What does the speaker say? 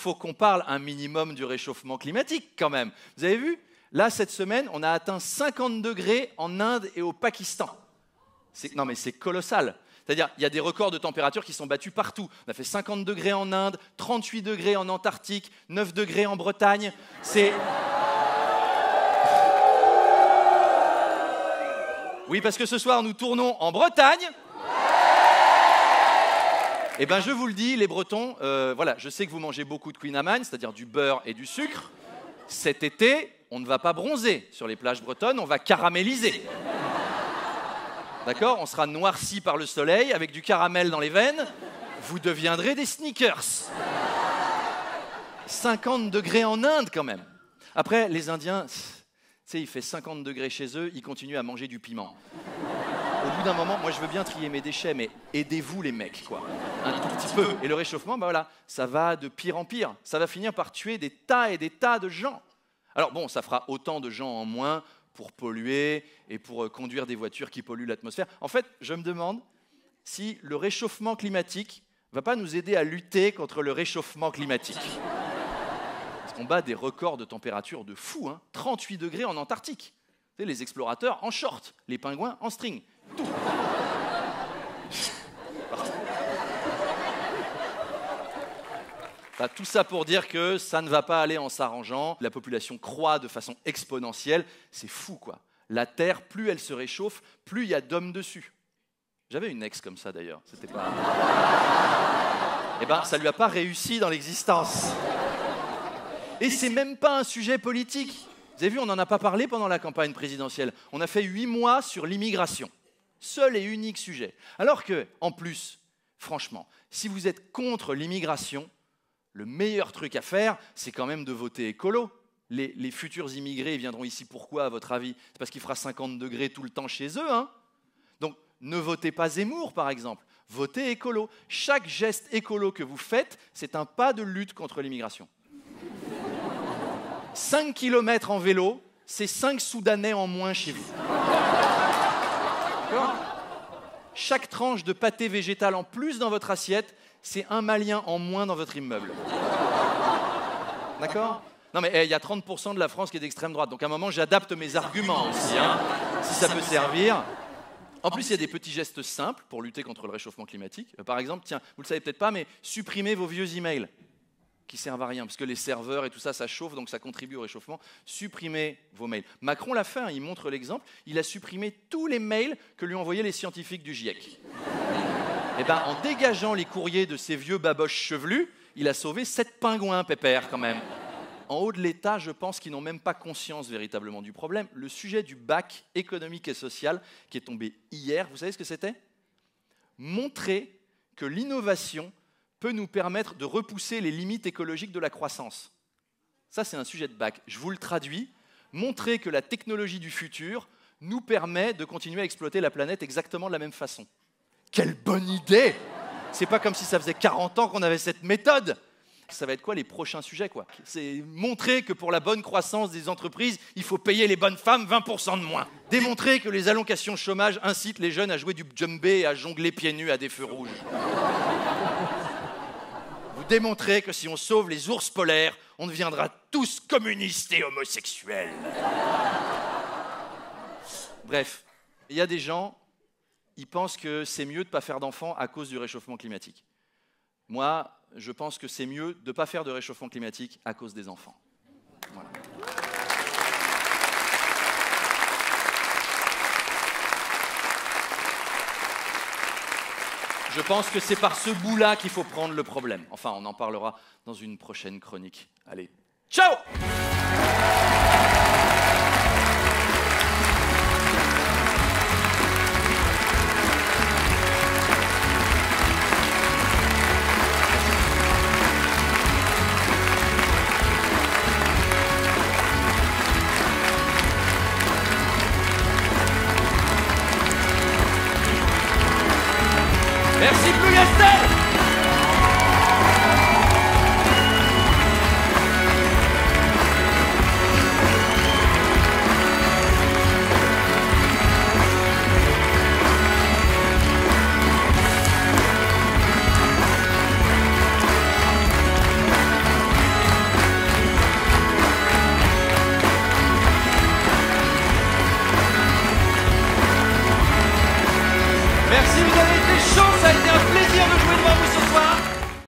faut qu'on parle un minimum du réchauffement climatique quand même. Vous avez vu? Là, cette semaine, on a atteint 50 degrés en Inde et au Pakistan. Non mais c'est colossal. C'est-à-dire, il y a des records de température qui sont battus partout. On a fait 50 degrés en Inde, 38 degrés en Antarctique, 9 degrés en Bretagne. C'est... Oui, parce que ce soir, nous tournons en Bretagne. Eh bien, je vous le dis, les Bretons, voilà, je sais que vous mangez beaucoup de Queen Amman, c'est-à-dire du beurre et du sucre. Cet été, on ne va pas bronzer sur les plages bretonnes, on va caraméliser. D'accord? On sera noirci par le soleil, avec du caramel dans les veines. Vous deviendrez des sneakers. 50 degrés en Inde, quand même. Après, les Indiens, tu sais, il fait 50 degrés chez eux, ils continuent à manger du piment. Au bout d'un moment, moi, je veux bien trier mes déchets, mais aidez-vous, les mecs, quoi. Un tout petit peu. Et le réchauffement, ben voilà, ça va de pire en pire. Ça va finir par tuer des tas et des tas de gens. Alors bon, ça fera autant de gens en moins pour polluer et pour conduire des voitures qui polluent l'atmosphère. En fait, je me demande si le réchauffement climatique ne va pas nous aider à lutter contre le réchauffement climatique. Parce qu'on bat des records de température de fou, hein, 38 degrés en Antarctique. Vous savez, les explorateurs en short, les pingouins en string, tout. Tout ça pour dire que ça ne va pas aller en s'arrangeant. La population croît de façon exponentielle. C'est fou, quoi. La Terre, plus elle se réchauffe, plus il y a d'hommes dessus. J'avais une ex comme ça, d'ailleurs. C'était pas... Eh ben, ça lui a pas réussi dans l'existence. Et c'est même pas un sujet politique. Vous avez vu, on n'en a pas parlé pendant la campagne présidentielle. On a fait 8 mois sur l'immigration. Seul et unique sujet. Alors que, en plus, franchement, si vous êtes contre l'immigration, le meilleur truc à faire, c'est quand même de voter écolo. Les futurs immigrés viendront ici pourquoi, à votre avis? C'est parce qu'il fera 50 degrés tout le temps chez eux, hein? Donc, ne votez pas Zemmour, par exemple. Votez écolo. Chaque geste écolo que vous faites, c'est un pas de lutte contre l'immigration. 5 km en vélo, c'est 5 Soudanais en moins chez vous. D'accord? Chaque tranche de pâté végétal en plus dans votre assiette, c'est un Malien en moins dans votre immeuble. D'accord? Non mais il y a 30% de la France qui est d'extrême droite, donc à un moment j'adapte mes arguments aussi, hein, si ça peut servir. En plus, il y a des petits gestes simples pour lutter contre le réchauffement climatique. Par exemple, tiens, vous ne le savez peut-être pas, mais supprimez vos vieux emails qui servent à rien, parce que les serveurs et tout ça, ça chauffe, donc ça contribue au réchauffement. Supprimez vos mails. Macron l'a fait, hein, il montre l'exemple, il a supprimé tous les mails que lui envoyaient les scientifiques du GIEC. Eh ben, en dégageant les courriers de ces vieux baboches chevelus, il a sauvé 7 pingouins, pépère, quand même. En haut de l'État, je pense qu'ils n'ont même pas conscience véritablement du problème. Le sujet du bac économique et social qui est tombé hier, vous savez ce que c'était? Montrer que l'innovation peut nous permettre de repousser les limites écologiques de la croissance. Ça, c'est un sujet de bac. Je vous le traduis. Montrer que la technologie du futur nous permet de continuer à exploiter la planète exactement de la même façon. Quelle bonne idée! C'est pas comme si ça faisait 40 ans qu'on avait cette méthode. Ça va être quoi les prochains sujets, quoi? C'est montrer que pour la bonne croissance des entreprises, il faut payer les bonnes femmes 20% de moins. Démontrer que les allocations chômage incitent les jeunes à jouer du djembé et à jongler pieds nus à des feux rouges. Vous démontrez que si on sauve les ours polaires, on deviendra tous communistes et homosexuels. Bref, il y a des gens, ils pensent que c'est mieux de ne pas faire d'enfants à cause du réchauffement climatique. Moi, je pense que c'est mieux de ne pas faire de réchauffement climatique à cause des enfants. Voilà. Je pense que c'est par ce bout-là qu'il faut prendre le problème. Enfin, on en parlera dans une prochaine chronique. Allez, ciao! Merci Plougastel! Merci, vous avez été chaud, ça a été un plaisir de jouer devant vous ce soir.